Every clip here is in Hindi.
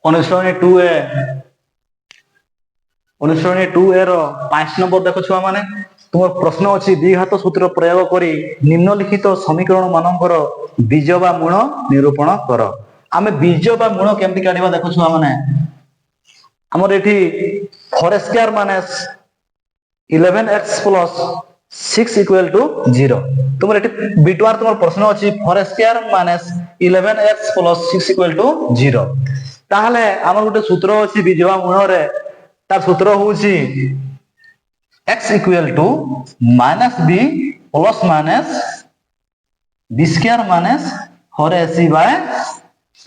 অনুসরণী 2A অনুসরণী 2A ର 5 নম্বর দেখো ছুଆ মানে তোমার প্রশ্ন ଅଛି দ্বিঘাত সূত্র প্রয়োগ করে নিম্নলিখিত সমীকরণ মানଙ୍କର বীজ বা মূল নিরূপণ কর। আমি বীজ বা মূল কেমতি কাঢ়িবা দেখো ছুয়া মানে আমার এটি 4² minus 11x plus 6 equal to 0। তোমার এটি বিটওয়ার তোমার প্রশ্ন আছে 4² minus 11x plus 6 equal to 0। তাহলে আমার গোটে সূত্র আছে বীজ বা মূলরে, তার সূত্র হচ্ছে x equal to minus b plus minus b square minus 4ac by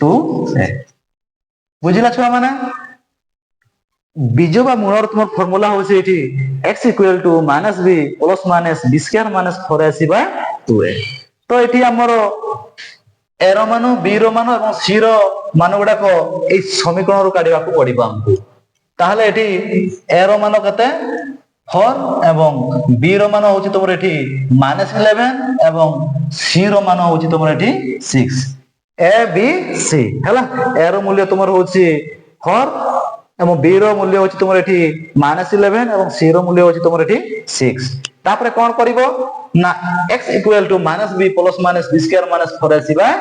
2a। বুঝিলা ছুয়া মানে বীজ বা মূলর তোমার ফর্মুলা হচ্ছে এটি x equal to minus b plus minus b square minus 4ac by 2a। তো এটি আমার a ର ମାନ b ର ମାନ এবং c ର ମାନ গুড়াক এই সমীকরণରୁ কাঢ়িବାକୁ পড়িব ଆମକୁ। তাহলে এটি a ର ମାନ কেতে 4 এবং b ର ମାନ হচ্ছে তোমার এটি -11 এবং c ର মান হচ্ছে তোমার এটি 6। a b c হেলা a ର মূল্য তোমার হচ্ছে 4 এবং b ର মূল্য হচ্ছে তোমার এটি -11 এবং c ର মূল্য হচ্ছে তোমার এটি 6। তারপরে কোন করিব না x equal to -b plus minus b square minus 4ac by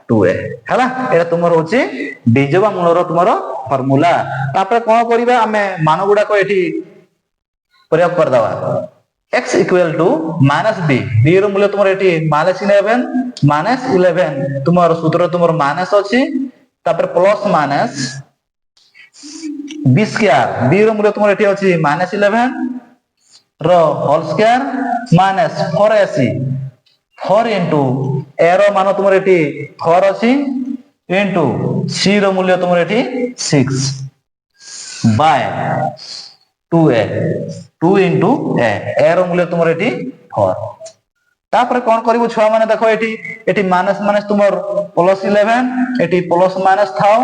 2a হেলা এটা তোমার হচ্ছে বীজ বা মূলর তোমার ফর্মুলা। তারপরে কোন করিবা আমি মান গুড়াক এটি প্রয়োগ করে দেওয়া x equal to -b b র মূল্য তোমার এটি -11 তোমার সূত্র তোমার মাইনাস আছে, তারপরে plus minus b square b র মূল্য তোমার এটি আছে -11 র whole square minus 4ac 4 into a র মান তোমার এটি 4 আছে ইনটু c র মূল্য তোমার এটি 6 বাই 2a 2 ইনটু a র মূল্য তোমার এটি 4। তারপরে কোন করিব ছুয়া মানে দেখো এটি মাইনাস মাইনাস তোমার প্লাস 11 এটি প্লাস মাইনাস থাও।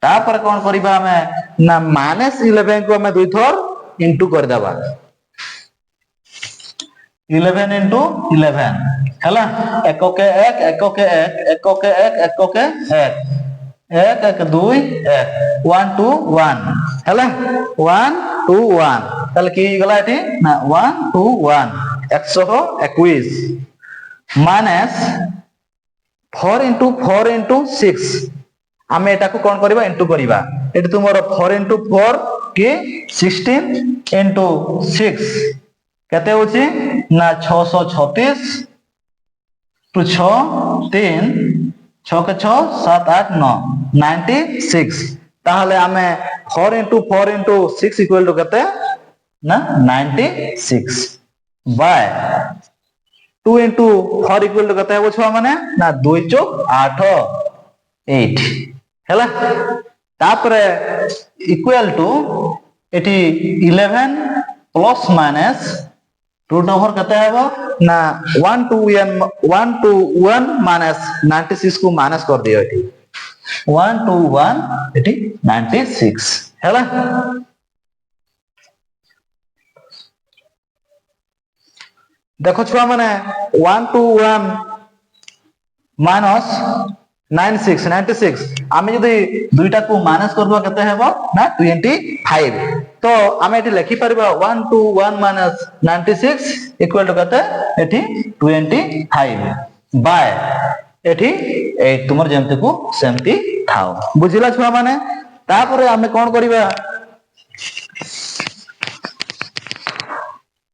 তারপরে কোন করিবা আমি না -11 को আমি দুই থর ইনটু করে দেবা 11 ইনটু 11 হেলা এককে 1 এককে 1 এককে 1 এককে 1 1 1 2 1 1 2 1 হেলা 1 2 1 তাহলে কি গলা এটি না 1 2 1 121 মাইনাস 4 ইনটু 4 ইনটু 6 আমি এটাকে কোন করিবা ইনটু করিবা এটি তোমার 4 ইনটু 4 কি 16 ইনটু 6 কেতে হচ্ছে না 636 টু 6 3 6 কে 6 7 8 9 96। তাহলে আমি 4 ইনটু 4 ইনটু 6 ইকুয়াল টু কেতে না 96 বাই 2 ইনটু 4 ইকুয়াল টু কেতে হবো ছুয়া মানে না 2 + 8 8 হেলা। তারপরে ইকুয়াল টু এটি 11 প্লাস মাইনাস रूट ओवर कहते हैं वो ना 1 to 1 माइनस 96 को माइनस कर दियो एटी 1 to 1 एटी 96 हैला। देखो छुआ माने 1 to 1 माइनस 96 आमे जदी दुईटा को माइनस कर दवा केते हेबो ना 25। तो आमे एटी लिखि परबा 1 to 1 माइनस 96 इक्वल टू केते एटी 25 बाय एटी 8 तुमर जेमते को सेमती थाओ। बुझिला छुआ माने तापरे आमे कोन करिबा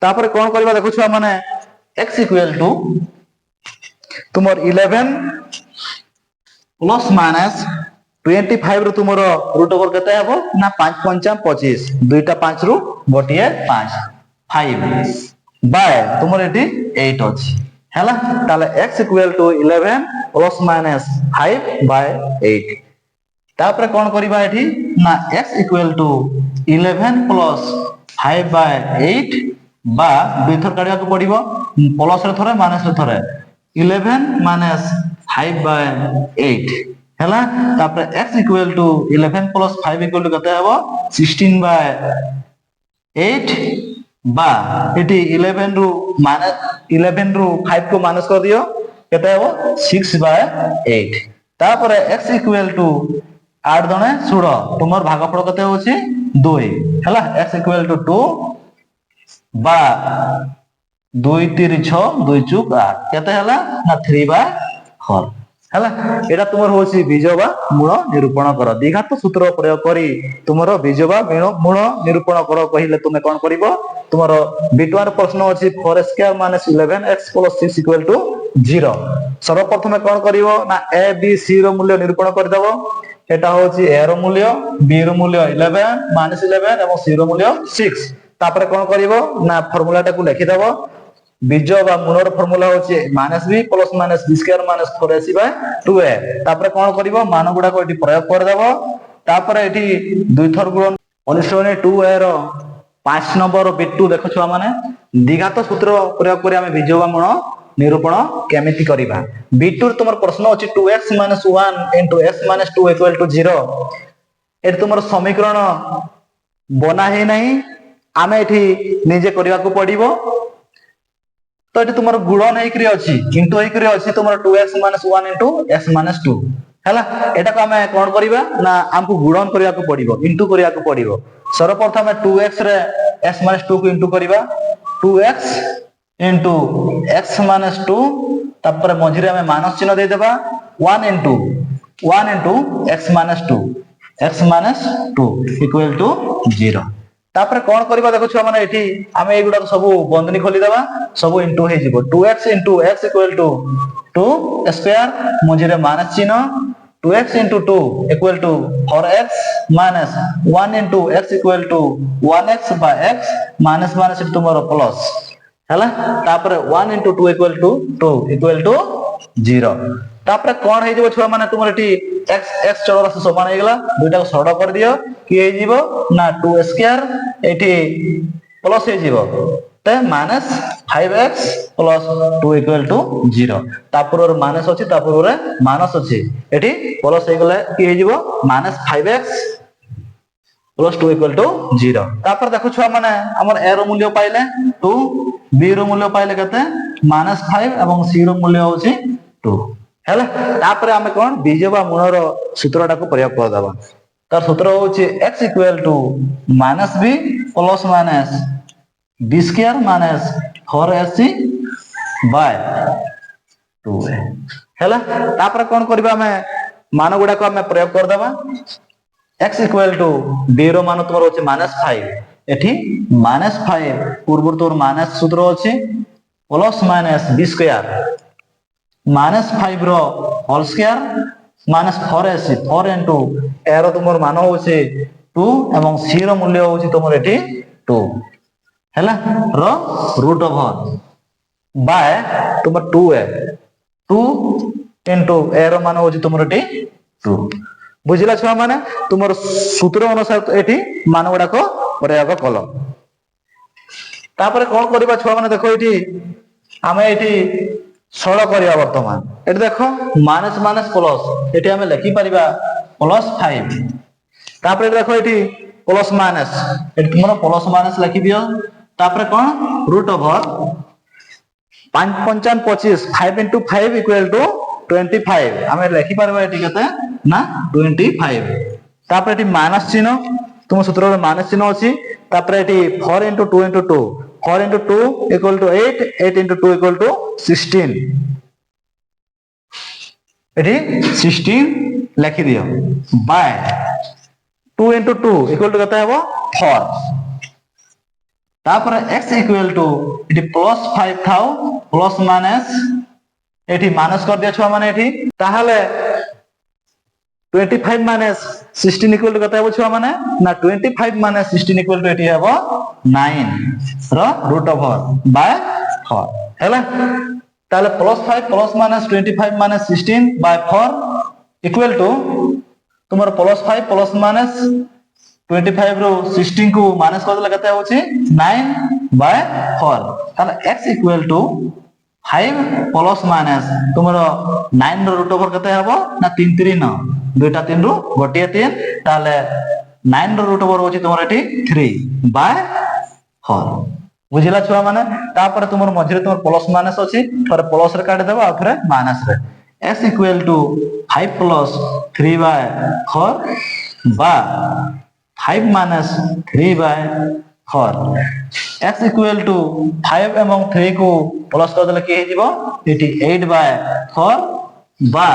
तापरे कोन करिबा देखो छुआ माने x इक्वल टू तुमर 11 प्लस माइनस 25 रो तुमरो रूट ओवर केते हेबो ना 5 5 25 दुईटा 5 रु गोटिए 5 5 बाय तुमर एटी 8 अछि हैला। ताले x equal to 11 plus minus 5 by 8 तापरे कोन करिबा एठी ना x equal to 11 plus 5 by 8 बा दुई थर काढिया को पडिबो प्लस रे थरे माइनस रे थरे 11 माइनस 5 बाय 8 हैला। तापरे x equal to 11 plus 5 equal to कते हेबो 16 बाय 8 बा एटी 11 रु 5 को माइनस कर दियो कते हेबो 6 बाय 8। तापरे x इक्वल टू आठ जणे सुड़ तुम भागफल केते होची 2 हैला x इक्वल टू 2 बा 2 3 6 2 चुक 8 केते हैला ना 3/4 हैला एटा तुमर होची बीज बा मूल निरूपण कर द्विघात सूत्र प्रयोग करी तुमर बीज बा मूल निरूपण कर कहिले तुमे कोन करिवो तुमर बिटवार प्रश्न अछि 4 - 11x + 6 = 0 सर्वप्रथम कोन करिवो ना a b c रो मूल्य निरूपण कर देबो एटा होची a रो मूल्य b रो मूल्य 11 - 11 एवं c रो मूल्य 6 तापर कोन करिवो ना फार्मूला टाकू लिखि देबो बीज बा मूलर फार्मूला होची -b + -b² - 4ac/2a तापर कोन करिवो मान गुडा को एठी प्रयोग कर देबो तापर एठी दुई थर गुणन 2a रो 5 नंबर बिटू देखो छुआ माने द्विघात सूत्र प्रयोग करी हम बीज बा मूल निरूपण केमिति करिबा बिटू तुमर प्रश्न अछि 2x - 1 * x - 2 = 0 एठी तुमर समीकरण बना हे नहीं आमे एठी निजे करिवा को पड़िबो तो ये तुम गुणन इंटू अच्छी तुम 2x - 1 * x - 2 हैला एटा को हमें कोन करिबा ना हमको गुणन करिया को पड़िबो इंटू करिया को पड़िबो सर्वप्रथम 2x रे x - 2 को इंटू करिबा 2x * x - 2 तापर मझिरे हमें माइनस चिन्ह दे देबा 1 * x - 2 = 0 तापर कोन करबा देखो छुआ माने एठी हमें एगुडा सब बंधनी खोली देबा सब इंटू हे जिवो 2x * x = 2 स्क्वायर मझिरे माइनस चिन्ह 2x * 2 = 4x minus 1 * x = 1x/x minus minus तुमरो प्लस हैला तापर 1 * 2 = 2 = 0 तापर कोन हे जिवो छुआ माने तुमर एठी x चौरासी समान हे गेला दुइटा को सड कर दियो कि हे जिवो ना 2 स्क्वायर एठी प्लस हे जिवो ते -5x + 2 = 0 तापर माइनस अछि तापर माइनस अछि एठी प्लस हे गेला कि हे जिवो -5x + 2 = 0 तापर देखो छुआ माने हमर a रो मूल्य पाइले 2 b रो मूल्य पाइले कते -5 एवं c रो मूल्य होछि 2 हैला तापर हमें कोन बीज बा मूलर सूत्रटा को प्रयोग कर दबा तार सूत्र होछि x = -b + -b² - 4ac/2a हैला तापर कोन करबा हमें मान गुडा को हमें प्रयोग कर दबा x = b रो मान तोर होछि -5 एठी -5 पूर्व तोर माइनस सूत्र होछि +- b² -5 रो होल स्क्वायर -4ac 4 * a रो तुमर मान होछि 2 एवं c रो मूल्य होछि तुमर एठी 2 हैला रो √/, तुमर 2a 2 * a रो मान होछि तुमर एठी 2 बुझिला छुआ माने तुमर सूत्र अनुसार एठी मान गुडा को प्रयोग कलो तापर कोन करबा छुआ माने देखो एठी हमें एठी सळ करिया वर्तमान एठी देखो माइनस माइनस प्लस एठी हमें लिखि परिबा +5 तापर देखो एठी प्लस माइनस एठी तुमरो प्लस माइनस लिखि दियो तापर कोन √/5 5 × 25 5 × 5 = 25 हमें लिखि परबा एठी कते ना 25 तापर एठी माइनस चिन्ह तुम सूत्र रे माइनस चिन्ह अछि तापर एठी 4 * 2 * 2 4 * 2 = 8 8 * 2 = 16 एठी 16 लिखि दियो बाय 2 * 2 = कते हेबो 4 तापर x = एठी +5 थाउ प्लस माइनस एठी माइनस कर दिया छुआ माने एठी ताहाले 25 - 16 = कते हेबो छुआ माने ना 25 - 16 = एठी हेबो 9 रो √/4 हैला ताले +5 + -25 - 16/4 = तुमर +5 + -25 रो 16 को माइनस कर देला कते होछि 9/4 ताले x = 5 + तुमरो 9 रो √/4 कते हेबो ना 3 3 9 दुइटा 3 रो गोटिए 3 ताले 9 रो √/4 होछि तुमर एठी 3/4 बुझिला छुआ माने तापर तुमर मझिरे तुमर प्लस माइनस अछि थरे प्लस रे काट देबा आ थरे माइनस रे x equal to 5 plus 3 by 4 বা 5 minus 3 by 4 x equal to 5 এবং 3 को प्लस कर देले की हे जीवो एटी 8 by 4 বা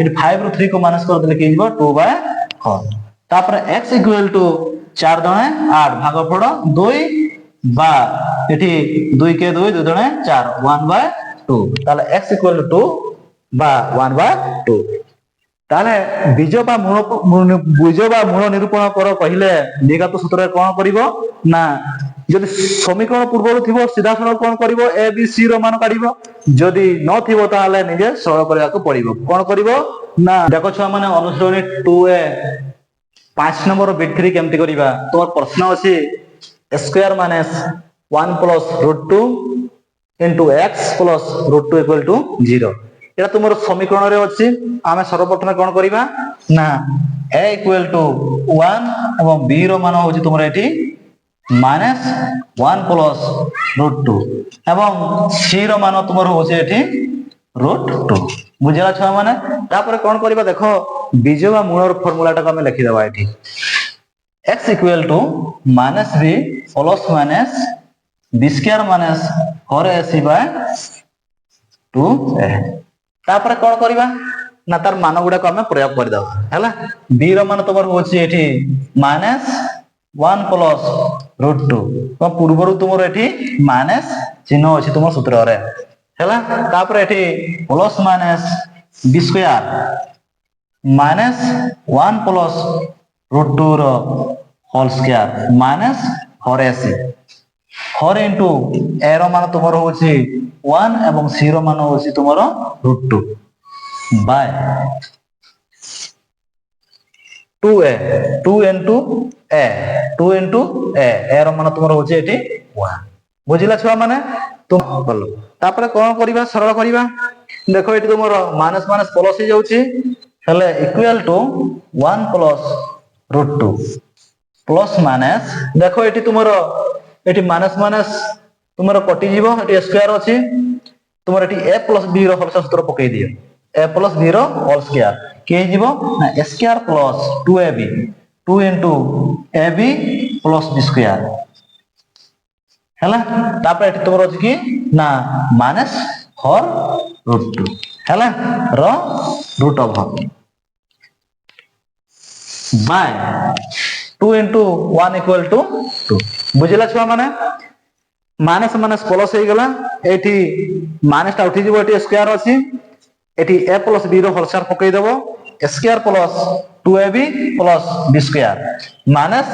এটি 5 ରୁ 3 को माइनस कर देले की जीवो 2 by 4 তারপরে x equal to 4 দনে 8 ভাগফল 2 বা এটি 2 কে 2 2 দনে 4 1 by 2 তাহলে x equal to 2 বা 1 by 2 তাহলে বীজ বা মূল নিরূপণ কর কহিলে বিগত সূত্রে কোন করিব না যদি সমীকরণ পূর্বরু থিব সিধা সরল কোন করিব এ বি সি র মান কাঢ়িব যদি ন থিব তাহলে নিজে সরল করিବାକୁ পড়িব কোন করিব না দেখো ছুয়া মানে অনুসরণী 2 এ 5 নম্বর বিট 3 কেমতি করিবা তোমার প্রশ্ন আছে square minus 1 plus √2 into x plus √2 equal two 0 এটা তোমার সমীকরণ রে আছে আমি সর্বপ্রথমে কোন করিবা না a ইকুয়াল টু 1 এবং b র মান হচ্ছে তোমার এটি মাইনাস 1 প্লাস √2 এবং c র মান তোমার হচ্ছে এটি √2 বুঝলা ছ মানে তারপরে কোন করিবা দেখো বীজ বা মূলর ফর্মুলাটাকে আমি লিখি দেবা এটি x equal to minus b plus minus b square minus 4ac by 2a তারপরে কোন করিবা না তার মান গুড়াকে আমি প্রয়োগ করে দাও হলা b র মান তোমার হচ্ছে এটি মাইনাস 1 প্লাস √2 তো পূর্বরু তোমার এটি মাইনাস চিহ্ন আছে তোমার সূত্রে হলা তারপরে এটি plus minus b square minus 1 plus √2 র whole square minus 4ac 4 into a র মান তোমার হচ্ছে 1 এবং c র মান হচ্ছে তোমার √2 by 2a 2 into a 2 into a র মান তোমার হচ্ছে এটি 1 বুঝিলা ছুয়া মানে তো বলো তারপরে কোন করিবা সরল করিবা দেখো এটি তোমার মাইনাস মাইনাস প্লাস হই যাଉଛି তাহলে equal to 1 plus √2 plus minus দেখো এটি তোমার এটি মাইনাস মাইনাস তোমার কটি জীব এটি স্কয়ার আছে তোমার এটি a প্লাস b র হোল সূত্র পকাই দিও a প্লাস b র হোল স্কয়ার কে জীব না a square plus 2ab 2 into ab plus b square হলা তারপরে এটি তোমার আছে কি না মাইনাস 4 √2 হলা র √ বাই 2 ইনটু 1 ইকুয়াল টু 2 বুঝিলা ছুয়া মানে মাইনাস মাইনাস প্লাস হই গলা এটি মাইনাসটা উঠি যাব এটি স্কয়ার আছে এটি a প্লাস b র হোল স্কয়ার পকাই দেব square plus 2ab plus b square minus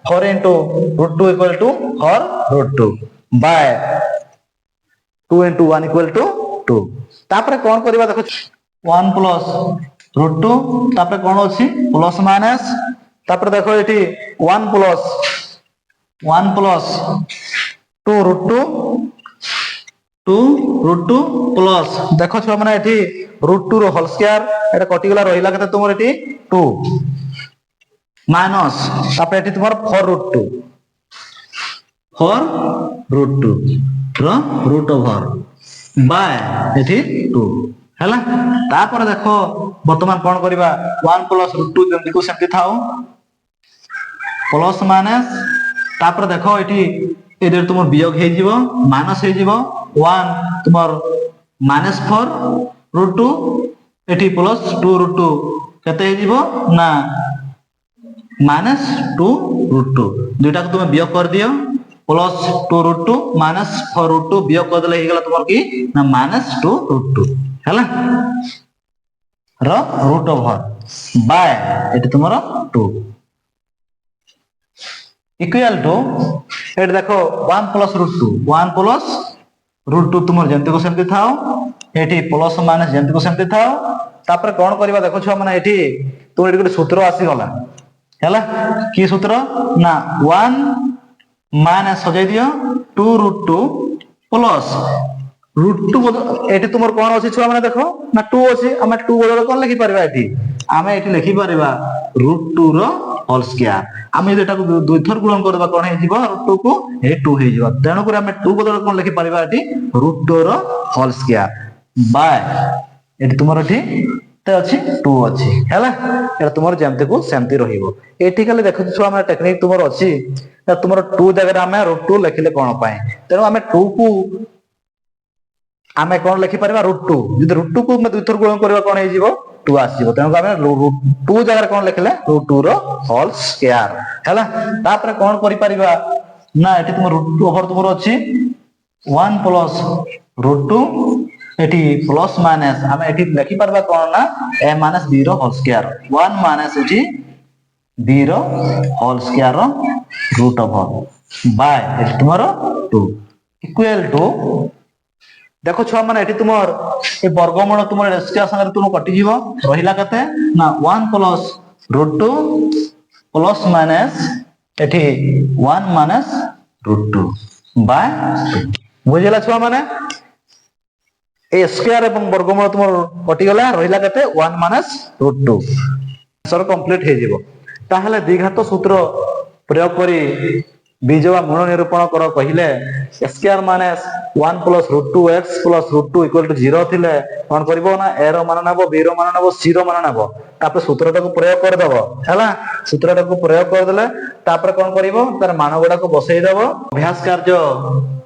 4 into √2 equal to 4 √2 by 2 into 1 equal to 2 তারপরে কোন করিবা দেখো 1 প্লাস √2 তারপরে কোন আছে প্লাস মাইনাস তারপরে দেখো এটি 1 প্লাস 2 √2 প্লাস দেখো ছুয়া মানে এটি √2 র হোল স্কয়ার এটা কটি গলা রহিলা কত তোমার এটি 2 মাইনাস তারপরে এটি তোমার 4 √2 র √ বাই এটি 2 হলা তারপরে দেখো বর্তমান কোন করিবা 1 প্লাস √2 যেমতি কো সেমতি থাও প্লাস মাইনাস তারপরে দেখো এটি এদের তোমার বিয়োগ হয়ে যাব মাইনাস হয়ে যাব 1 তোমার মাইনাস 4 √2 এটি প্লাস 2 √2 কত হয়ে যাব না মাইনাস 2 √2 দুইটাকে তুমি বিয়োগ করে দিও প্লাস 2 √2 মাইনাস 4 √2 বিয়োগ করে দিলে হয়ে গেল তোমার কি না মাইনাস 2 √2 হলা র √ বাই এটি তোমার 2 ইকুয়াল টু এটা দেখো 1 প্লাস √2 তোমার যেমতি কো সেমতি থাও এটি প্লাস মাইনাস যেমতি কো সেমতি থাও তারপরে কোন করিবা দেখো ছুয়া মানে এটি তোমার এটি ଗୋଟେ সূত্র আসি গলা হলা কি সূত্র না 1 মাইনাস সজাই দিও 2 √2 প্লাস √2 এটি তোমার কোন আছে ছুয়া মানে দেখো না 2 আছে আমরা 2 বদলে কোন লিখি পারিবা এটি আমি এটি লিখি পারিবা √2 র হোল স্কয়ার আমি যদি এটাকে দুই থর গুণন করবা কোন হই যাব √2 को ए 2 হই যাব তেনো করে আমি 2 বদলে কোন লিখি পারিবা এটি √2 র হোল স্কয়ার বাই ଏଠି ତୁମର ଏଠି କେତେ ଅଛି 2 ଅଛି ହେଲା ଏଟା ତୁମର ଯେମିତି କୁ ସେମିତି ରହିବ ଏଠି ଖାଲି ଦେଖୁଛୁ ଛୁଆ ମାନେ ଟେକ୍ନିକ ତୁମର ଅଛି ତୁମର 2 ଜାଗାରେ ଆମେ √2 ଲେଖିଲେ କଣ ପାଇଁ ତେଣୁ ଆମେ 2 କୁ ଆମେ କଣ ଲେଖି ପାରିବା √2 ଯଦି √2 କୁ ଆମେ ଦୁଇଥର ଗୁଣ କରିବା କଣ ହେଇଯିବ 2 ଆସିଯିବ ତେଣୁ ଆମେ 2 ଜାଗାରେ କଣ ଲେଖିଲେ √2 ର হোল স্কয়ার ହେଲା ତାପରେ କଣ କରି ପାରିବା ନା ଏଠି ତୁମ √2 ଓଭର ତୁମର ଅଛି 1 ପ୍ଲସ √2 एटी प्लस माइनस आमे एटी लिखि परबा कोन ना a माइनस b रो होल स्क्वायर 1 माइनस एटी b रो होल स्क्वायर रो रूट ओवर बाय एटी तुमरो 2 इक्वल टू देखो छुआ माने एटी तुमर ए वर्गमूल तुमर स्क्वायर संगे तुम कटि जीवो रहिला कते ना 1 प्लस √2 प्लस माइनस एटी 1 माइनस √2 बाय 2 बुझिला छुआ माने ए स्क्वायर एवं वर्गमूल तुम कटि गला रहिला कते 1 माइनस √2 आंसर कंप्लीट हे जीवो ताहले द्विघात सूत्र प्रयोग करी बीजवा गुण निरूपण करो कहिले square minus 1 plus √2x plus √2 equal to 0 थिले कोन करबो ना a रो मान नबो b रो मान नबो c रो मान नबो तापर सूत्रटा को प्रयोग कर दबो हैला सूत्रटा को प्रयोग कर देले तापर कोन करबो तार मान गुडा को बसई दबो अभ्यास कार्य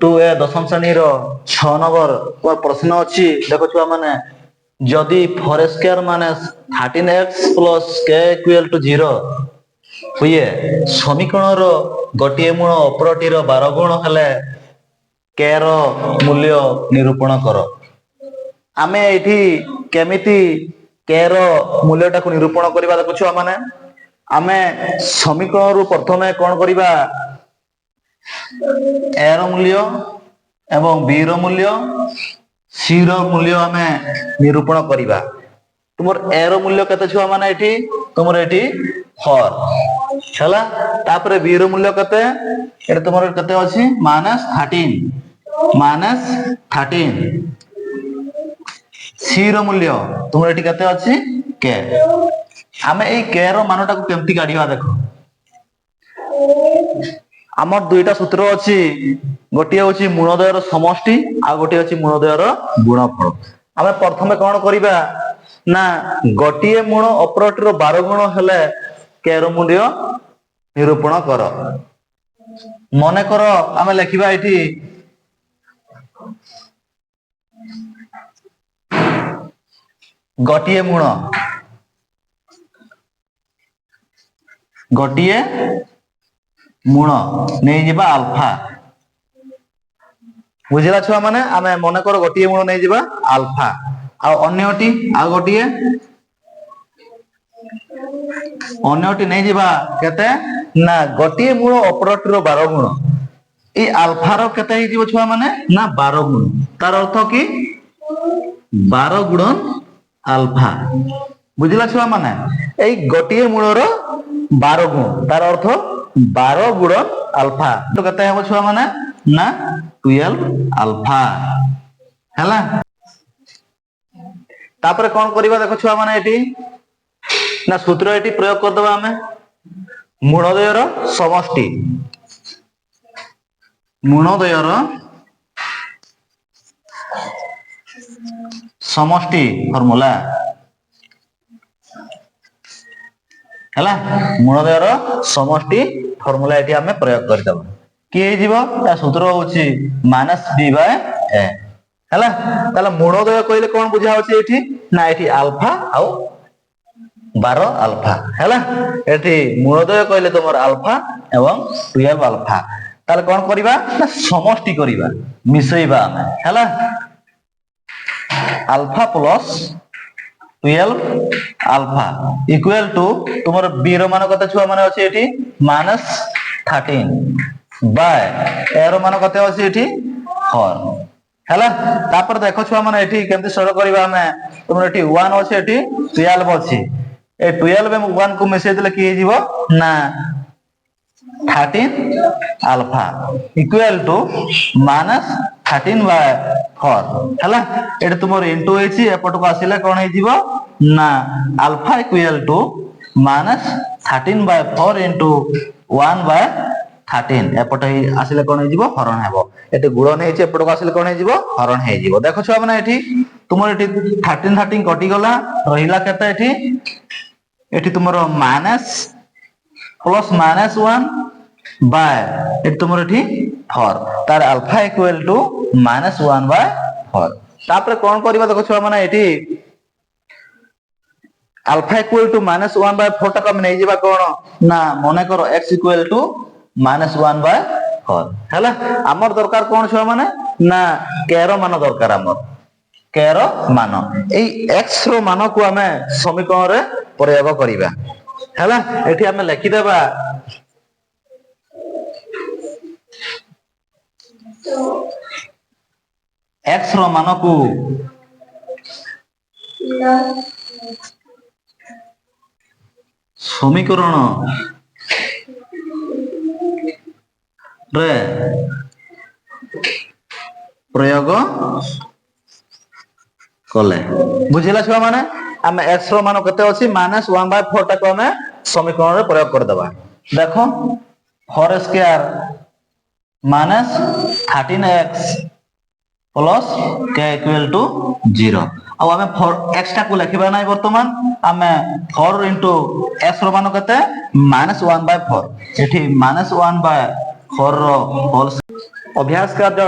2a दशम श्रेणी रो 6 नंबर पर प्रश्न अछि देखो छुआ माने जदी 4x minus 13x plus k equal to 0 हुए समीकरण रो गोटिए मूल अपरटी रो 12 गुण हेले k रो मूल्य निरूपण करो आमे एठी केमिति k रो मूल्यटा को निरूपण करबा देखो छुआ माने आमे समीकरण रो प्रथमे कोन करबा a रो मूल्य एवं b रो मूल्य c रो मूल्य आमे निरूपण करबा तुमर a रो मूल्य कते छुआ माने एठी तुमर एठी 4 छला तापरे b रो मूल्य कते एटा तुमर कते अछि -13 c रो मूल्य तुमर एठी कते अछि k आमे ए k रो मानटा को केमति काढिबा देखो हमर दुईटा सूत्र अछि गोटिए अछि मूलद्वय रो समष्टि आ गोटिए अछि मूलद्वय रो गुणफल आमे प्रथमे कोन करिबा ना गोटिए मूल अपरटी रो 12 गुण हेले k रो मूल्य निरूपण करो मने करो आमे लिखिबा एठी गोटिए मूल नहीं जिबा अल्फा बुझिला छुआ माने आमे मने करो गोटिए मूल नहीं जिबा अल्फा आ अन्यटी नहीं जिबा केते ना गोटिए मूल अपरटी रो 12 गुण ए अल्फा रो केते हि जिवो छुआ माने ना 12 गुण तार अर्थ की 12 गुणन अल्फा बुझिला छुआ माने ए गोटिए मूल रो 12 गुण तार अर्थ 12 गुणन अल्फा तो केते हेबो छुआ माने ना 12 अल्फा हैला तापर कोन करबा देखो छुआ माने एठी ना सूत्र एठी प्रयोग कर दबा हमें मूलद्वय रो समष्टि फार्मूला हैला मूलद्वय रो समष्टि फार्मूला एठी हमें प्रयोग कर दबा की हे जीवो ता सूत्र होची -b/a हैला ताला मूलद्वय कहले कोन बुझा होची एठी ना एठी अल्फा आ 12 अल्फा हैला एठी मूलद्वय कहले तमर अल्फा एवं 12 अल्फा ताले कोन करिबा ना समष्टि करिबा मिसैबा हमें हैला alpha plus 12 alpha equal to तुमर b रो मान कते छुआ माने अछि एठी -13 बाय a रो मान कते अछि एठी 4 हैला तापर देखो छुआ माने एठी केमति सरल करिबा हमें तुमर एठी 1 अछि एठी 12 अछि ए 12 में 1 को मिसै देले की हे जीवो ना 13 अल्फा इक्वल टू -13/4 हैला एटा तुमर इनटू हेछि एपट को आसिले कोन हे जीवो ना अल्फा इक्वल टू -13/4 इनटू 1/13 एपट आसिले कोन हे जीवो हरण हेबो एटे गुणन हेछि एपट को आसिले कोन हे जीवो हरण हे जीवो देखो छुआ माने एठी तुमर एठी 13 13 कटि गला रहिला केते एठी तुमर माइनस प्लस माइनस 1 बाय एठी तुमर एठी 4 तार अल्फा इक्वल टू -1 बाय 4 तापर कोन करबा देखो छुआ माने एठी अल्फा इक्वल टू -1 बाय 4 टाका हम नै जेबा कोन ना मने करो x इक्वल टू -1 बाय 4 हैला हमर दरकार कोन छुआ माने ना k रो मान दरकार हमर k रो मान ए x रो मान को हमें समीकरण रे प्रयोग करिबा हैला एठी हमें लिखि देबा x रो मान को समीकरण रे प्रयोग कले बुझिला छुआ माने हम x रो मान केते अछि -1 बाय 4 टाको हमें समीकरण रे प्रयोग कर देबा देखो 4 square -13x plus k equal to 0 अब हमें 4x टाको लिखिबा नै वर्तमान हमें 4 into x रो मान केते -1 बाय 4 एठी -1 बाय 4 रो होल अभ्यास कार्य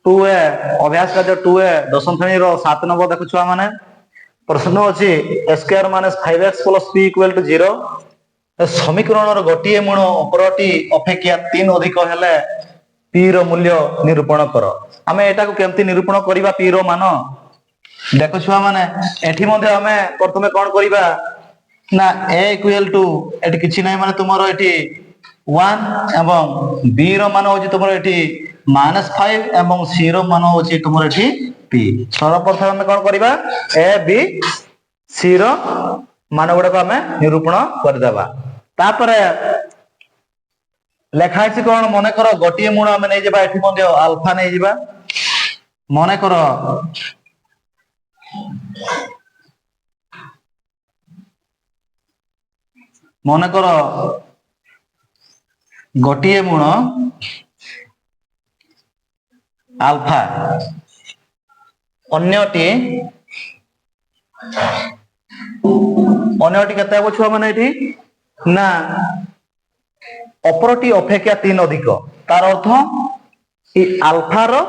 2a अभ्यास कार्य 2a दशम श्रेणी रो 7 नंबर देखु छुआ माने प्रश्न अछि a स्क्वायर - 5x + p = 0 समीकरण रो गोटिए मूल उपरटी अपेक्षा 3 अधिक हेले p रो मूल्य निरूपण करो हमें एटा को केमती निरूपण करिबा p रो मान देखो छुआ माने एठी मध्ये हमें प्रथमे कोन करिबा ना a = एठी किछि नै माने तुमरो एठी 1 एवं b रो मान होची तुमरो एठी -5 एवं c रो मान होची तुमरो एठी p सर्वप्रथम हमें कोन करिबा a b c रो मान गुडा को हमें निरूपण कर देबा तापरे लेखा अछि कोन मने करो गोटिए मूल हमें नै जेबा एठी मध्ये अल्फा नै जेबा मने करो गोटिए मूल अल्फा अन्यटी केते हो छुआ माने एठी ना अपरटी अपेक्षा 3 अधिक तार अर्थ ई अल्फा रो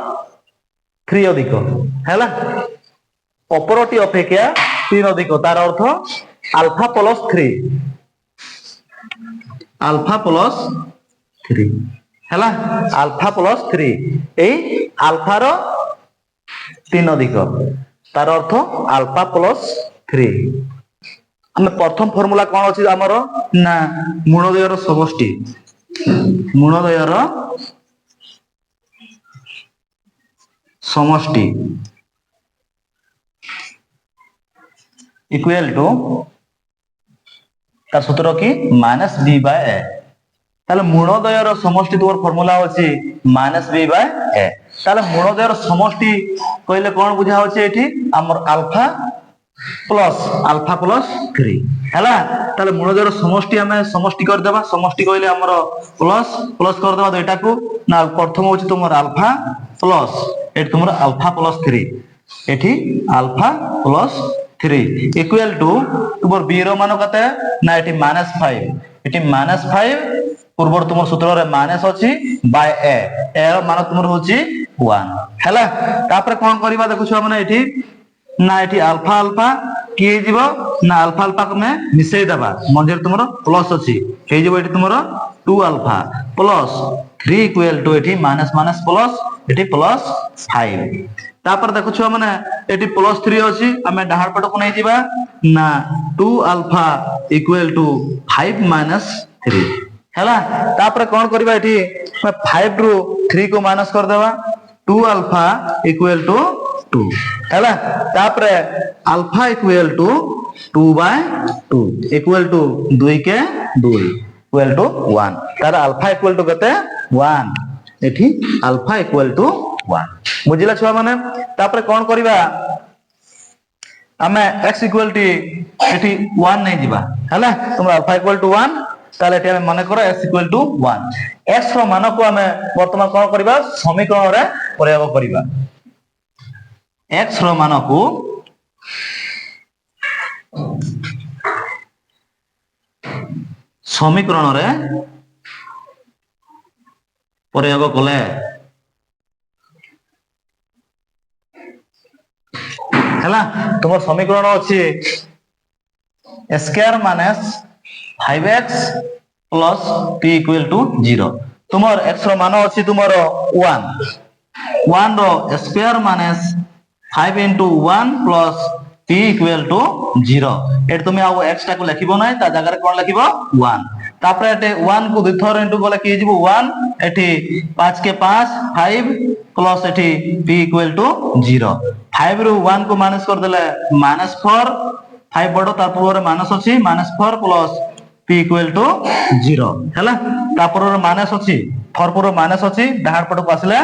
3 अधिक हैला अपरटी अपेक्षा 3 अधिक तार अर्थ अल्फा प्लस 3 हैला अल्फा प्लस 3 ए अल्फा रो 3 अधिक तार अर्थ अल्फा प्लस 3 हम प्रथम फार्मूला कोन अछि हमरो ना मूलद्वय रो समष्टि इक्वल टू तार सूत्र की -b/a ताले मूलद्वय रो समष्टि तोर फार्मूला अछि -b/a ताले मूलद्वय रो समष्टि कहले कोन बुझा होछि एठी हमर अल्फा प्लस 3 हैला ताले मूलद्वय रो समष्टि हमें समष्टि कर देबा समष्टि कहले हमर प्लस कर देबा दुईटा को ना प्रथम होछि तुमर अल्फा प्लस एठी तुमर अल्फा प्लस 3 एठी अल्फा प्लस 3 इक्वल टू तुमर b रो मान कते ना एठी -5 एठी -5 पूर्व तुम सूत्र रे माइनस अछि बाय a रो मान तुमर होछि 1 हैला तापर कोन करबा देखु छ माने एठी ना एठी अल्फा की जीवो ना अल्फा को मैं मिसै दबा मंजर तुमरो प्लस अछि हे जीवो एठी तुमरो 2 अल्फा प्लस 3 इक्वल टू एठी माइनस प्लस एठी प्लस 5 तापर देखु छ माने एठी प्लस 3 अछि हमें डाहार पट को नै जीवा ना 2 अल्फा इक्वल टू 5 माइनस 3 हैला तापर कोन करबा एठी 5 रो 3 को माइनस कर देबा 2 अल्फा इक्वल टू 2 हैला तापर alpha equal to 2/2 equal to 2 के 2 इक्वल टू 1 तार अल्फा इक्वल टू कते 1 एठी अल्फा इक्वल टू 1 बुझिला छुआ माने तापर कोन करबा हमें x इक्वल टू एठी 1 नै दिबा हैला तुम अल्फा इक्वल टू 1 ताले एठी हम माने करो x इक्वल टू 1 x रो मान को हमें वर्तमान कोन करबा समीकरण रे प्रयोग करबा x ର ମାନକୁ ସମୀକରଣରେ ପ୍ରୟୋଗ କଲେ ହେଲା ତୁମର ସମୀକରଣ ଅଛି a square minus 5x plus p equal to 0 तुमर x रो मान अछि तुमर 1 रो square minus 5 into 1 plus p equal to 0 eight तुमे आ x टा को लिखिबो नै ता जगह रे कोन लिखिबो 1 तापरे एटे 1 को दुई थर इनटू गले की जिवो 1 एठी 5 के 5 5 प्लस एठी p equal to 0 5 रो 1 को माइनस कर देले -4 5 बडो तार पूर्व माइनस अछि -4 प्लस p equal to 0 हैला तापर माइनस अछि 4 पूर्व माइनस अछि डाहार पट को आसले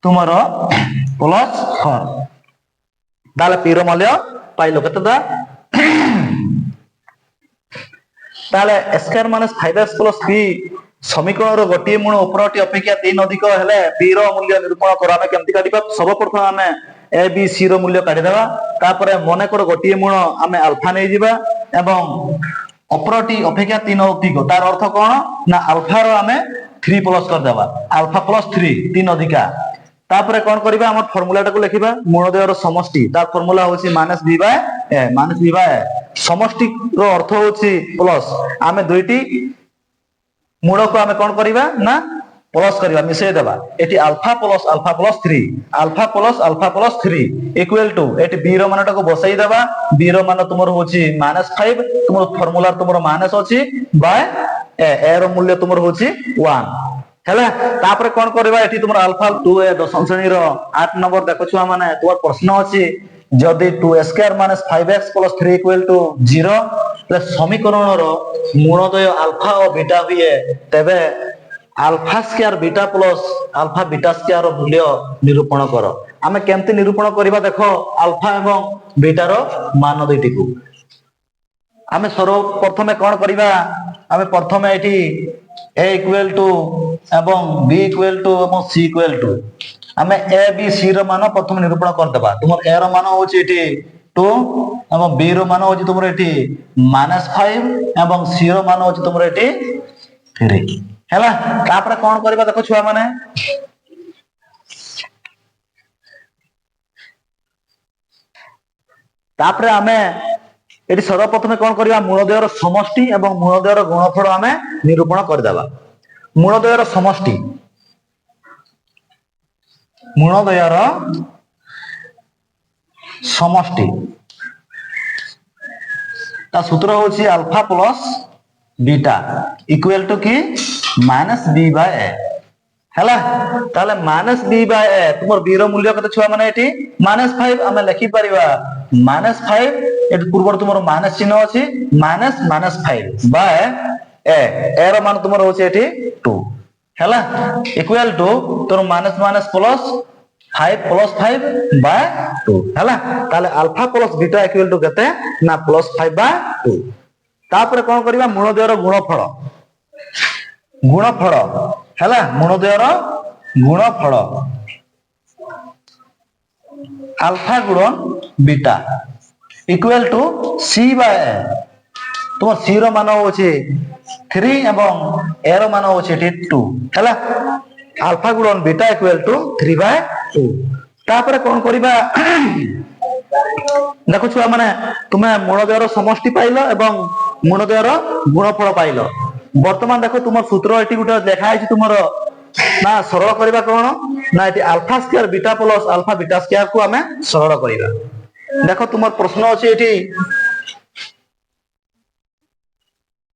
तुमरो प्लस 4 दाले p रो मूल्य पाइलो केते दा ताले square minus 5x plus p समीकरण रो गोटी मूल उपरटी अपेक्षा 3 अधिक हेले p रो मूल्य निरूपण करा हमें केमति काटिबा सर्वप्रथम हमें a b c रो मूल्य काटि देबा तापर मने कर गोटी मूल हमें अल्फा नै जिबा एवं अपरटी अपेक्षा 3 अधिक तार अर्थ कोन ना अल्फा रो हमें 3 प्लस कर देबा अल्फा प्लस 3 3 अधिका तापर कोन करबा हमर फार्मूलाटा को लिखिबा मूलद्वयर समष्टि तार फार्मूला होछि -b बाय a समष्टि रो अर्थ होछि प्लस हमें दुईटी मूल को हमें कोन करबा ना प्लस करबा मिसे देबा एटी अल्फा प्लस 3 इक्वल टू एटी b रो मानटा को बसाई देबा b रो मान तुमर होछि -5 तुमर फार्मूला तुमर माइनस अछि बाय a रो मूल्य तुमर होछि 1 हैला तापर कोन करबा एटी तुमर अल्फा 2 ए दशम श्रेणी रो 8 नंबर देखो छुआ माने तोर प्रश्न अछि जदि 2 square minus 5x plus 3 equal to 0 ले समीकरण रो मूलद्वय अल्फा और बीटा हुए तबे alpha square beta plus alpha beta square रो मूल्य निरूपण करो हमें केमति निरूपण करबा देखो अल्फा एवं बीटा रो मान दुईटी को हमें सर्वप्रथमे कोन करबा हमें प्रथमे एठी a इक्वल टू एवं b इक्वल टू एवं c इक्वल टू हमें a b c रो मान प्रथम निरूपण कर देबा तुमर a रो मान होछि एठी 2 एवं b रो मान होछि तुमर एठी -5 एवं c रो मान होछि तुमर एठी 3 हैला तापर कोन करबा देखो छुआ माने तापर हमें एटी सर्वप्रथम कोन करबा मूलद्वयर समष्टि एवं मूलद्वयर गुणफल हमें निरूपण कर देबा मूलद्वयर समष्टि ता सूत्र होछि alpha plus beta equal to की -b बाय a हैला ताले -b बाय a तुमर b रो मूल्य कते छुआ माने एठी -5 हमें लिखि परिबा -5 एट पूर्व तुमर माइनस चिन्ह अछि -5 बाय a रो मान तुमर होछि एठी 2 हैला इक्वल टू तोर माइनस प्लस 5 बाय 2 हैला ताले alpha plus beta equal to कते ना +5 बाय 2 तापर कोन करबा मूलद्वयर गुणफल हैला मूलद्वयर गुणफल अल्फा गुणन beta equal to c by a तुम c रो मान होछि 3 एवं a रो मान होछि 2 हैला अल्फा गुणन बीटा इक्वल टू 3 बाय 2 तापर कोन करबा देखो छुआ माने तुमे मूलद्वयर समष्टि पाइलो एवं मूलद्वयर गुणफल पाइलो वर्तमान देखो तुमर सूत्र एटी गुटा देखा आइछि तुमर ना सरल करबा कोन ना eighty alpha square beta plus alpha beta square को हमें सरल करबा देखो तुमर प्रश्न अछि eighty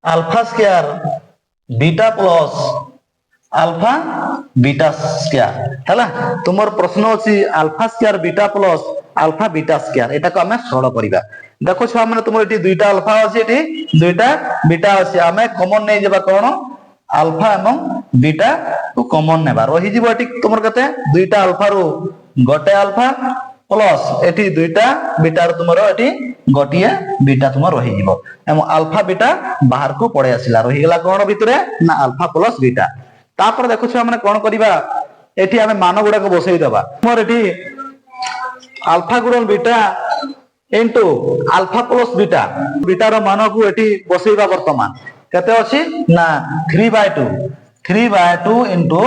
alpha square beta plus alpha beta square हैला तुमर प्रश्न अछि alpha square beta plus alpha beta square एटा को हमें सरल करबा देखो छुआ माने तुमर एटी दुईटा अल्फा अछि एटी दुईटा बीटा अछि हमें कॉमन नै जेबा कोन अल्फा एवं बीटा को कॉमन नेबा रहि जिवो एटी तुमर कते दुईटा अल्फा रो गोटे अल्फा प्लस एटी दुईटा बीटा रो तुमर एटी गोटिए बीटा तुमर रहि जिवो एवं अल्फा बीटा बाहर को पड़े आसिला रहि गेला कोन भितरे ना अल्फा प्लस बीटा तापर देखो छुआ माने कोन करबा एटी हमें मान गुडा को बसई देबा तुमर एटी আলফা গুণন beta into alpha plus beta বিটার মানকু এটি বসাইবা বর্তমান কেতে আছে না 3/2 ইনটু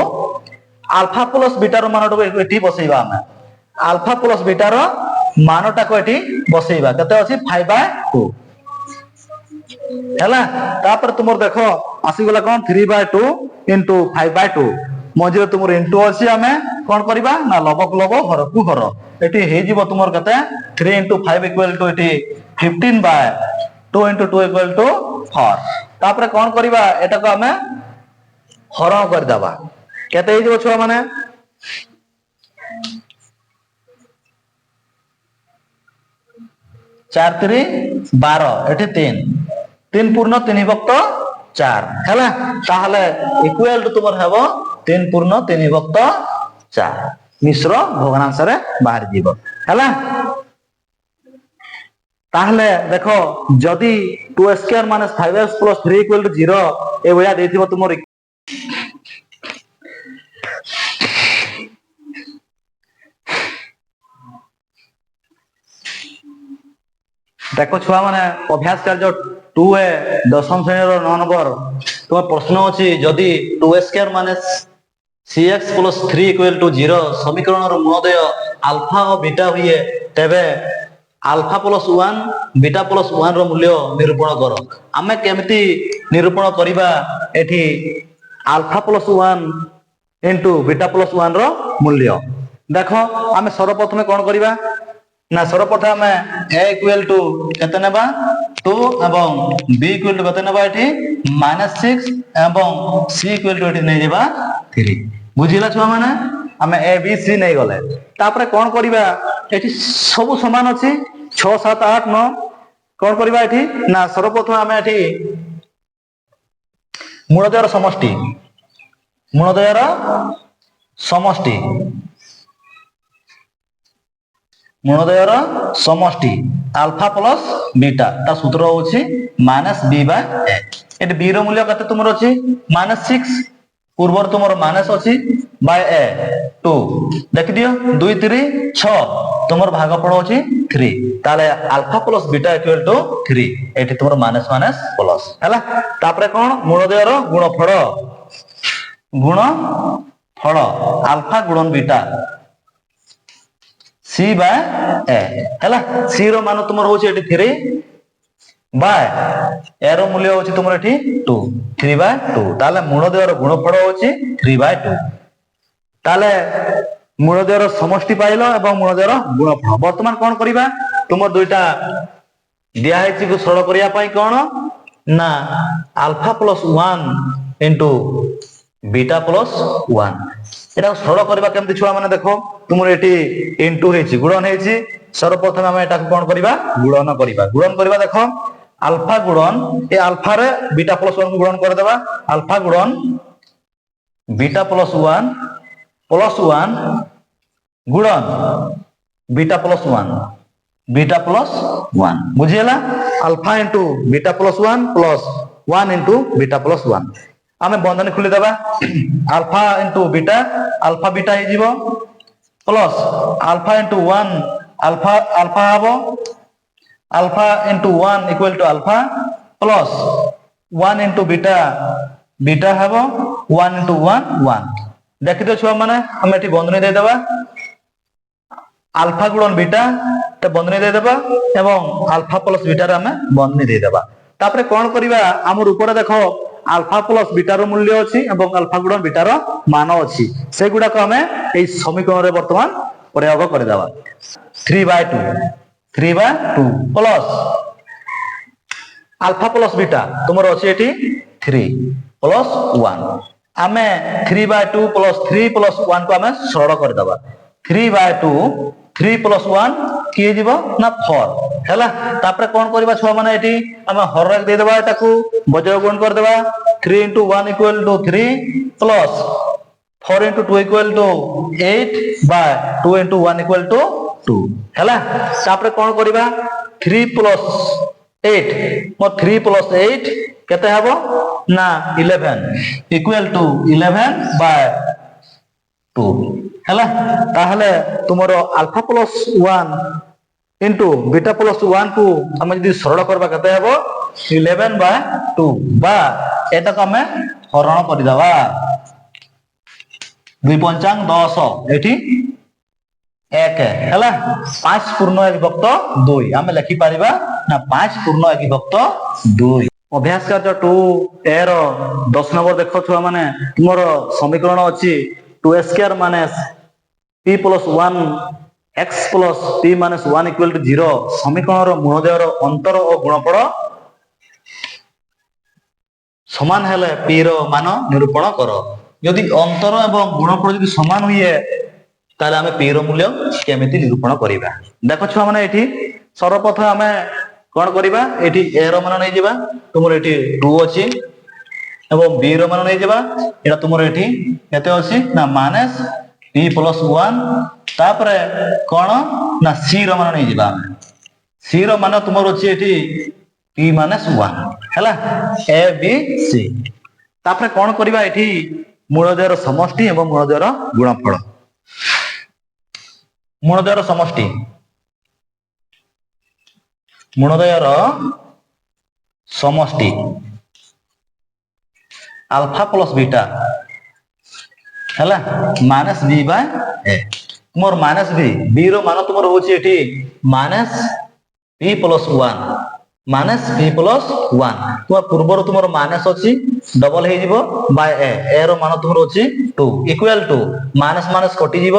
আলফা প্লস বিটার মানটাকে এটি বসাইবা আমি আলফা প্লস বিটার মানটাকে এটি বসাইবা কেতে আছে 5/2 ହେଲା ତାପରେ ତୁମର ଦେଖ ଆସିଗଲା କଣ 3/2 ଇନଟୁ 5/2 ମଝିରେ ତୁମର ଇନଟୁ ଅଛି ଆମେ କଣ କରିବା ନା ଲବକୁ ଲବ ଘରକୁ ଘର ଏଠି ହେଇଯିବ ତୁମର କେତେ 3 into 5 equal to ଏଠି 15/2 into 2 equal to 4 ତାପରେ କଣ କରିବା ଏଟାକୁ ଆମେ ହରଣ କରିଦବା କେତେ ହେଇଯିବ ଛୁଆ ମାନେ 4 3 12 ଏଠି 3 पूर्ण 3 भक्त 4 हैला ताहले इक्वल टू तुमर हेबो 3 पूर्ण 3 भक्त 4 मिश्र भग्नांश रे बाहर जीवो हैला ताहले देखो जदी 2 square minus 5x plus 3 equal to 0 ए भया देथिबो तुमर देखो छुआ माने अभ्यास कार्य 2 दशम श्रेणी 9 नंबर तुम प्रश्न अच्छी जदि 2 square minus cx plus 3 equal to 0 समीकरण मूलदय अल्फा और बीटा हुए तेबे अल्फा प्लस 1 बीटा प्लस 1 रो मूल्य निरूपण करो आमे केमिति निरूपण करिबा एठी alpha plus 1 into beta plus 1 रो मूल्य देखो आमे सर्वप्रथम कोन करिबा ना सर्वप्रथम आमे a इक्वल टू केते नेबा 2 एवं b इक्वल टू केते नेबा एठी -6 एवं c इक्वल टू एठी नै जेबा 3 बुझिला छुआ माने आमे a b c नै गले तापरे कोन करिबा एठी सब समान अछि 6 7 8 9 कोन करिबा एठी ना सर्वप्रथम आमे एठी मूलदयर समष्टि मूलदयर समष्टि अल्फा प्लस बीटा ता सूत्र होछि -b/a एटी b रो मूल्य कते तुमर अछि -6 पूर्वर तुमर माइनस अछि बाय a 2 देख दियो 2 3 6 तुमर भागफल अछि 3 ताले alpha plus beta equal to 3 एटी तुमर माइनस माइनस प्लस हैला तापरे कोन मूलदयर गुणफल अल्फा गुणन बीटा c/a हैला c रो मान तुमर होछि एटी 3 बाय a रो मूल्य होछि तुमर एटी 2 3/2 ताले मूलदयर गुणफल होछि 3/2 ताले मूलदयर समष्टि पाइलो एवं मूलदयर गुणफल वर्तमान कोन करिबा तुमर दुईटा दिया हेछि को सरल करिया पई कोन ना alpha plus 1 into beta plus 1 एटा सरल करबा केमति छुआ माने देखो तुमर एटी इनटू हेछि गुणन हेछि सर्वप्रथम हम एटा कोन करबा गुणन करबा देखो अल्फा गुणन ए अल्फा रे बीटा प्लस 1 को गुणन कर देबा अल्फा गुणन बीटा प्लस 1 गुणन बीटा प्लस 1 बुझियला alpha into beta plus 1 into beta plus 1 आमे बंधन खुली देबा alpha into beta alpha beta हे जीवो प्लस अल्फा इनटू 1 अल्फा हबो alpha into 1 equal to alpha plus 1 into beta हबो 1 इनटू 1 देखि दो छुआ माने हम एठी बंधनी दे देबा अल्फा गुणन बीटा ते बंधनी दे देबा एवं अल्फा प्लस बीटा रे हमें बंधनी दे देबा तापरे कोन करिबा हमर ऊपर देखो अल्फा प्लस बीटा रो मूल्य अछि एवं अल्फा गुणन बीटा रो मान अछि से गुडा को हमें एई समीकरण रे वर्तमान प्रयोग कर देबा 3/2 प्लस अल्फा प्लस बीटा तुमर अछि एठी 3 प्लस 1 आमे 3/2 प्लस 3 प्लस 1 को हमें सरल कर देबा 3/2 3 प्लस 1 किए जीवो ना 4 हैला तापरे कोन करबा छुआ माने एठी हम हर रख दे देबा एटाकू बजय गुण कर देबा 3 into 1 equal to 3 plus 4 into 2 equal to 8 by 2 into 1 equal to 2 हैला तापरे कोन करबा 3 plus 8 मो 3 plus 8 केते हबो ना 11 equal to 11 by 2 ହେଲା ତାହେଲେ ତୁମର ଆଲଫା ପ୍ଲସ୍ 1 ইন্টু বিটা প্লস 1 কু আমি যদি সরল করবা কেতে হবো 11/2 বা এটাকে আমি হরণ করে দেবা 2 পঞ্চাং 10 এটি 1 হেলা 5 পূর্ণ 1 বিভক্ত 2 আমি লিখি পারিবা না 5 পূর্ণ 1 বিভক্ত 2 অভ্যাস কার্য 2 এর 10 নম্বর দেখো ছুয়া মানে তোমার সমীকরণ আছে 2 square minus p plus 1 x plus p minus 1 equal to 0 সমীকরণৰ মূলদ্বয়ৰ অন্তৰ ও গুণফল সমান হলে p ৰ মান নিৰূপণ কৰ যদি অন্তৰ এবং গুণফল যদি সমান হইয়ে তাহলে আমি p ৰ মূল্য কেমিতি নিরূপণ করিবা দেখো ছুয়া মানে এটি সর্বপ্রথম আমি কোন করিবা এটি a ৰ মান নেই যাবা তোমার এটি 2 আছে এবং b ৰ মান নেই যাবা এটা তোমার এটি কেতে আছে না মাইনাস p plus 1 তারপরে কোন না c র মান নেই যাবা c র মান তোমার আছে এটি p minus 1 হেলা a b c তারপরে কোন করিবা এটি মূলদ্বয়ের সমষ্টি এবং মূলদ্বয়ের গুণফল মূলদ্বয়ের সমষ্টি মূলদ্বয়ের সমষ্টি আলফা প্লাস বিটা হেলা মাইনাস b বাই a তোমার মাইনাস b র মান তোমার হচ্ছে এটি minus p plus 1 minus p plus 1 তোমার পূর্বর তোমার মাইনাস আছে ডবল হয়ে যাব বাই a র মান তোমার হচ্ছে 2 ইকুয়াল টু মাইনাস মাইনাস কটি যাব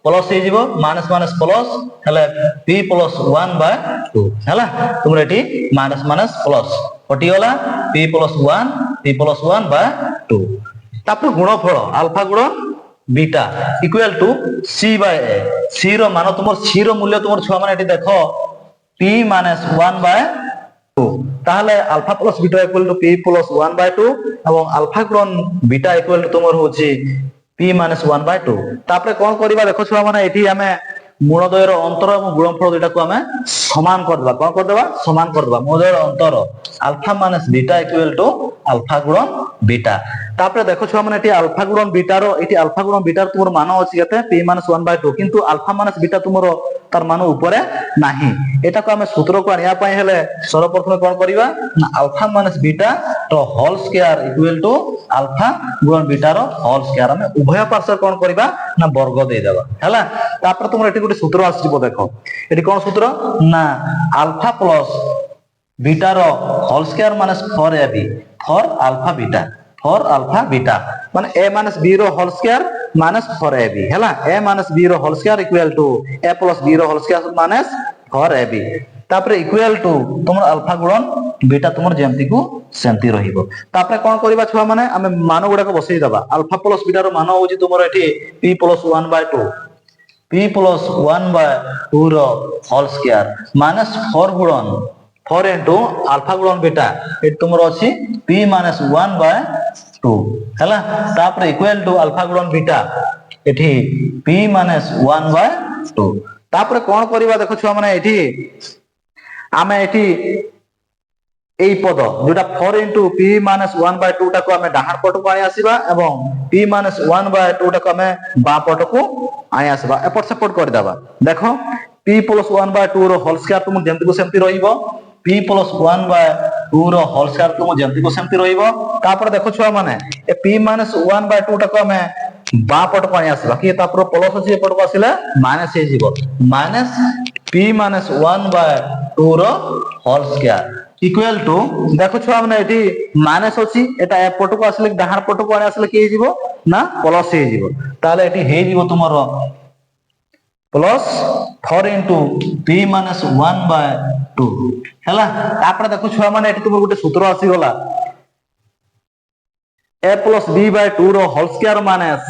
প্লাস হয়ে যাব মাইনাস মাইনাস প্লাস হেলা p প্লাস 1 বাই 2 হেলা তোমার এটি মাইনাস মাইনাস প্লাস কটি গলা p plus 1 p plus 1 by 2 তারপর গুণফল আলফা গুণন beta equal to c by a c র মান তোমার c র মূল্য তোমার ছুয়া মানে এটি দেখো p minus 1 বাই 2 তাহলে alpha plus beta equal to p plus 1 by 2 এবং আলফা গুণন বিটা ইকুয়াল টু তোমার হচ্ছে p minus 1 বাই 2 তারপরে কোন করিবা দেখো ছুয়া মানে এটি আমি মূলদ্বয়ের অন্তর এবং গুণফল দুইটাকে আমি সমান করে দেবা কোন করে দেবা সমান করে দেবা মূলদ্বয়ের অন্তর alpha minus beta equal to alpha গুণন বিটা তারপরে দেখো ছুয়া মানে এটি আলফা গুণন বিটার এটি আলফা গুণন বিটার তোমার মান আছে কেতে p minus 1 বাই 2 কিন্তু আলফা মাইনাস বিটা তোমার তার মান উপরে নাহি এটাকে আমি সূত্রকে আনিয়া পাই হলে সর্বপ্রথমে কোন করিবা না আলফা মাইনাস বিটা তো whole square equal to alpha গুণন বিটার হোল স্কয়ার আমি উভয় পার্শ্ব কোন করিবা না বর্গ দেই দেবা হেলা তারপরে তোমার এটি গোটে সূত্র আসিব দেখো এটি কোন সূত্র না আলফা প্লাস বিটার whole square minus 4ab for alpha beta মানে a minus b র হোল স্কয়ার মাইনাস 4ab হেলা a minus b র whole square equal to a plus b র হোল স্কয়ার মাইনাস 4ab তারপরে ইকুয়াল টু তোমার আলফা গুণন বিটা তোমার যেমতিকু সেমতি রহিব তারপরে কোন করিবা ছুয়া মানে আমি মান গুড়াকে বসাই দেবা আলফা প্লাস বিটা র মান হচ্ছে তোমার এটি p plus 1 by 2 p plus 1 by 2 র হোল স্কয়ার মাইনাস 4 গুণন 4 into আলফা গুণন বিটা এটি তোমার আছে p minus 1 by 2 হেলা তারপরে ইকুয়াল টু আলফা গুণন বিটা এটি p minus 1 by 2 তারপরে কোন করিবা দেখো ছুয়া মানে এটি আমি এটি এই পদ যেটা 4 into p minus 1 by 2 টাকে আমি ডাহার পটকু আনি আসিবা এবং p minus 1 by 2 টাকে আমি বা পটকু আনি আসিবা এপট সেপট করে দেবা দেখো p plus 1 by 2 র হোল স্কয়ার তুমি যেমতিকু সেমতি রহিব p plus 1 by 2 র হোল স্কয়ার তুমি যেমতিকু সেমতি রহিব তারপরে দেখো ছুয়া মানে এ p minus 1 by 2 টাকে আমি বা পটকু আনি আসিবা কি তারপরে প্লাস আছে এ পটকু আসিলে মাইনাস হয়ে যাব মাইনাস p minus 1 by 2 র হোল স্কয়ার ইকুয়াল টু দেখো ছুয়া মানে এটি মাইনাস আছে এটা এ পটকু আসলে ডাহার পটকু আনি আসলে কি হয়ে যাব না প্লাস হয়ে যাব তাহলে এটি হয়ে যাব তোমার plus 4 into p minus 1 by 2 হেলা তারপরে দেখো ছুয়া মানে এটি তোমার গোটে সূত্র আসি গলা a plus b by 2 র whole square minus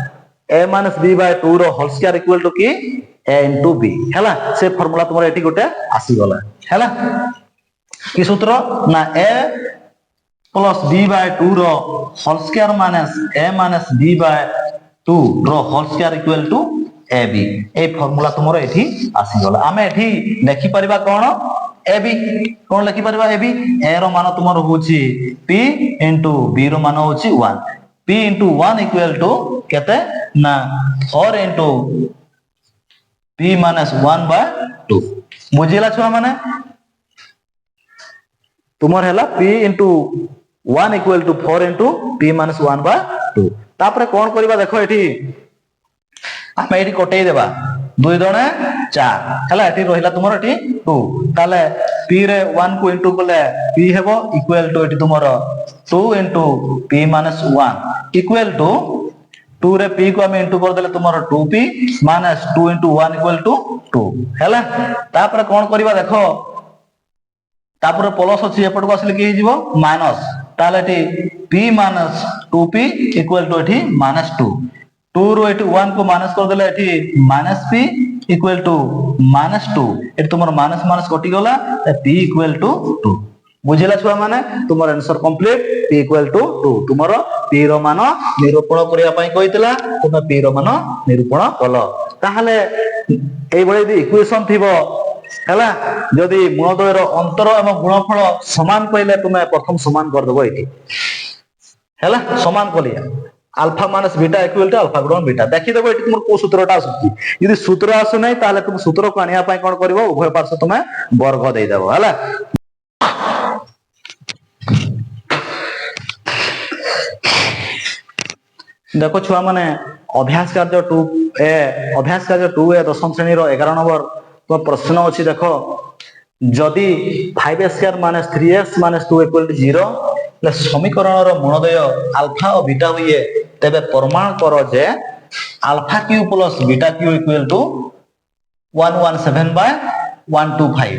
a minus b by 2 র হোল স্কয়ার ইকুয়াল টু কি a into b হেলা সে ফর্মুলা তোমার এটি গোটে আসি গলা হেলা কি সূত্র না a plus b by 2 র whole square minus a minus b by 2 র whole square equal to ab এই ফর্মুলা তোমার এটি আসি গলা আমি এটি লেখি পারিবা কোন ab কোন লেখি পারিবা ab a র মান তোমার হচ্ছে p into b র মান হচ্ছে 1 p into 1 ইকুয়াল টু কেতে ना 4 into p minus 1 by 2 बुझिला छुआ माने तुमर हैला p into 1 equal to 4 into p minus 1 by 2 तापरे कोन करबा देखो एठी आमे एठी कोटेई देबा 2 दुणे 4 हला एठी रहिला तुमर एठी 2 ताले p रे 1 को इंटू कले p हेबो इक्वल टू एठी तुमर 2 into p minus 1 equal to 2 रे p को आमे इंटू कर देले तुमर 2p minus 2 into 1 equal to 2 हला तापरे कोन करबा देखो तापरे प्लस अछि एपट को आसले की हिजिवो माइनस ताले एठी p minus 2p equal to एठी minus 2 2 रो एठी 1 को माइनस कर देले एठी minus p equal to minus 2 एठी तुमर माइनस माइनस कटि गला p इक्वल टू 2 बुझिला छुआ माने तुमर answer complete p equal to 2 तुमर p रो मान निरूपण करिया पई कहितला तुम p रो मान निरूपण कलो ताहाले एई बळे दि इक्वेशन थिबो हला जदि गुणद्वय रो अंतर एवं गुणफल समान पहिले तुमे प्रथम समान कर देबो एठी हला समान कलिया alpha minus beta equal to alpha गुणन बीटा देखि देबो एठी तुमर को सूत्रटा आसुची यदि सूत्र आसु नै ताले तुम सूत्र को आनिया पई कोन करबो उभय पार्श्व तुमे वर्ग देई देबो हला देखो छुआ माने अभ्यास कार्य 2a अभ्यास कार्य 2a दशम श्रेणी रो 11 नंबर तो प्रश्न अछि देखो जदि 5s² - 3s - 2 = 0 ले समीकरण रो गुणद्वय अल्फा और बीटा होइए तबे प्रमाण करो जे alpha cube plus beta cube equal to 117 by 125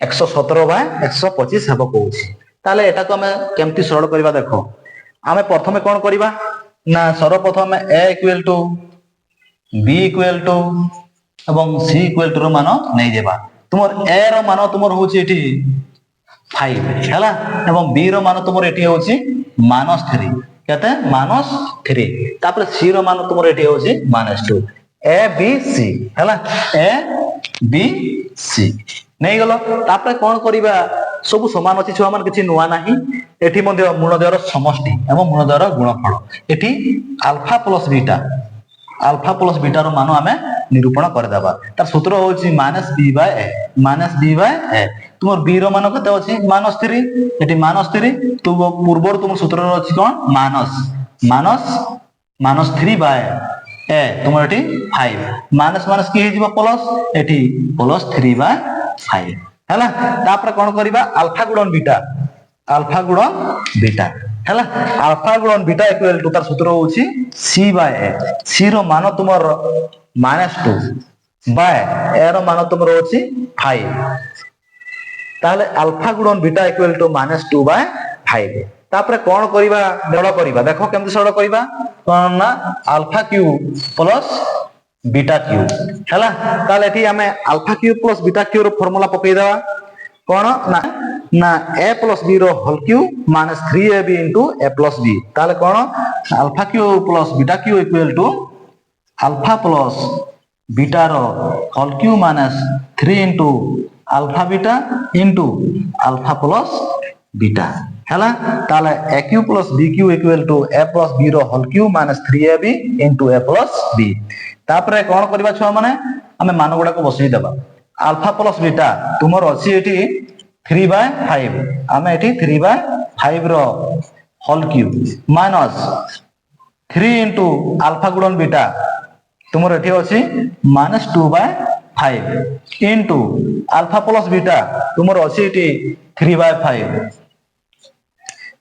117 by 125 हेबो कहूची ताले एटा को हमें केमती सरल करबा देखो हमें प्रथमे कोन करबा ना सर्वप्रथम a equal to b equal to एवं c इक्वल टू रो मान नै देबा तुमर a रो मान तुमर होची एठी 5 हैला एवं b रो मान तुमर एठी होची -3 कहते -3 तापर c रो मान तुमर एठी होची -2 a b c हैला a b c नै गलो तापर कोन करिबा सब समान अछि छुआ मान किछि नुवा नाही एठी मध्ये गुणद्वय रो समष्टि एवं गुणद्वय रो गुणफल एठी अल्फा प्लस बीटा रो मान हमें निरूपण कर देबा तार सूत्र होची -b/a तुमर b रो मान कते अछि -3 एठी -3 तो पूर्वर तुम सूत्र रो अछि कोन -3/a तुमर एठी 5 माइनस माइनस की हिजबो प्लस एठी +3/5 हैला तापर कोन करबा अल्फा गुणन बीटा हैला अल्फा गुणन बीटा इक्वल टू तार सूत्र होची c/a c रो मान तुमर -2 बाय a रो मान तुमर होची 5 ताले अल्फा गुणन बीटा इक्वल टू -2/5 तापर कोन करबा सरल करबा देखो केमति सरल करबा कोन ना alpha cube plus beta cube हैला ताले एठी हमें alpha cube plus beta cube रो फार्मूला पकई देबा कोन ना a प्लस b रो whole cube minus 3ab into a plus b ताले कोन alpha cube plus beta cube equal to alpha plus beta रो whole cube minus 3 into alpha beta into alpha plus beta हैला ताले a cube plus b cube equal to a plus b रो whole cube minus 3ab into a plus b तापरे कोन करबा छुआ माने हमें मान गुडा को बसई देबा अल्फा प्लस बीटा तुमर अछि एठी 3/5 हमें एठी 3/5 रो whole cube minus 3 into alpha गुणन बीटा तुमर एठी अछि -2/5 इनटू अल्फा प्लस बीटा तुमर अछि एठी 3/5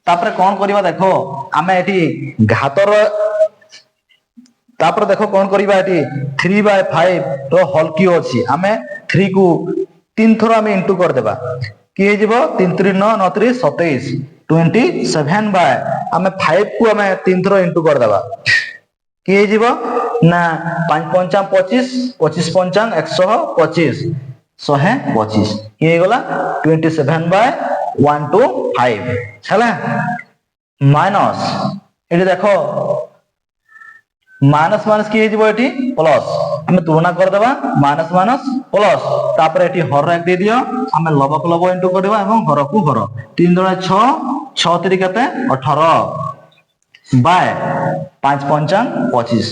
तापर कोन करबा देखो हमें एठी घातर तापर देखो कोन करबा एठी 3/5 रो होल क्यू अछि हमें 3 को 3 थोर हमें इनटू कर देबा की हे जिवो 3 3 9 9 3 27 27 बाय हमें 5 को हमें 3 थोर इनटू कर देबा की हे जिवो ना 5 5 25 25 5 125 125 की हे गला 27 बाय 125 हैला माइनस एठी देखो माइनस माइनस की हेजिबो एठी प्लस हमें तुलना कर देबा माइनस माइनस प्लस तापर एठी हर एक दे दियो हमें लब को लब इनटू करबा एवं हर को हर 3 दुना 6 6 3 कते 18 बाय 5 5 25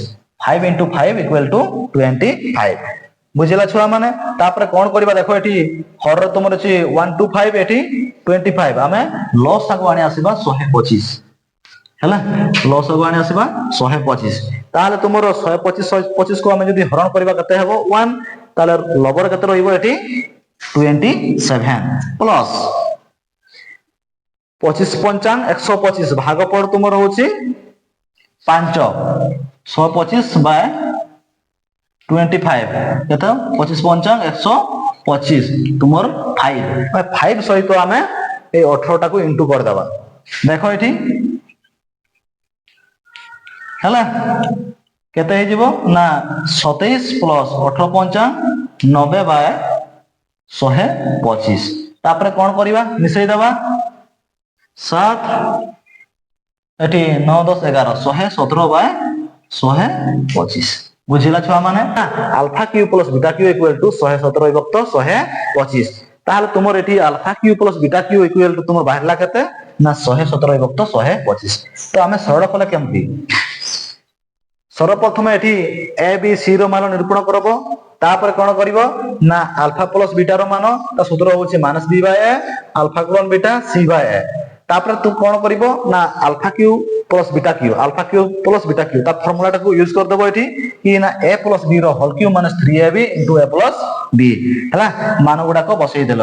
5 into 5 equal to 25 बुझिला छुआ माने तापर कोन करबा देखो एठी हर तुमर अछि 1 2 5 एठी 25 आमे लॉस आगो आनी आसीबा 125 हैला लॉस आगो आनी आसीबा 125 ताले तुमरो 125 125 को आमे जदी हरण करबा कते हेबो 1 ताले लबर कते रहइबो एठी 27 प्लस 25 पंचांग 125 भागफल तुमरो होची 5 125 बाय 25 केता 25 पंचांग 125 तुमर 5 सहित आमे ए 18 टा को इनटू कर देबा देखो एठी हला केते हे जीवो ना 27 प्लस 18 पंचांग 90 बाय 125 तापर कोन करबा मिसई देबा 7 एठी 9 10 11 117 बाय 125 बुझिला छुआ माने alpha cube plus beta cube equal to 117 विभक्त 125 ताहले तुमर एठी alpha cube plus beta cube equal to तुमर बाहरला केते ना 117 विभक्त 125 तो हमें सरल कले केमती सर्वप्रथम एठी ए बी सी रो मान निरूपण करबो तापर कोन करबो ना अल्फा प्लस बीटा रो मान ता सूत्र होची -b बाय a अल्फा गुणन बीटा c बाय a तापर तू कोन करबो ना alpha cube plus beta cube ता फार्मूला टाको यूज कर देबो एठी कि ना a प्लस b रो whole cube -3ab * a plus b हला मान गुडा को बसई देलो।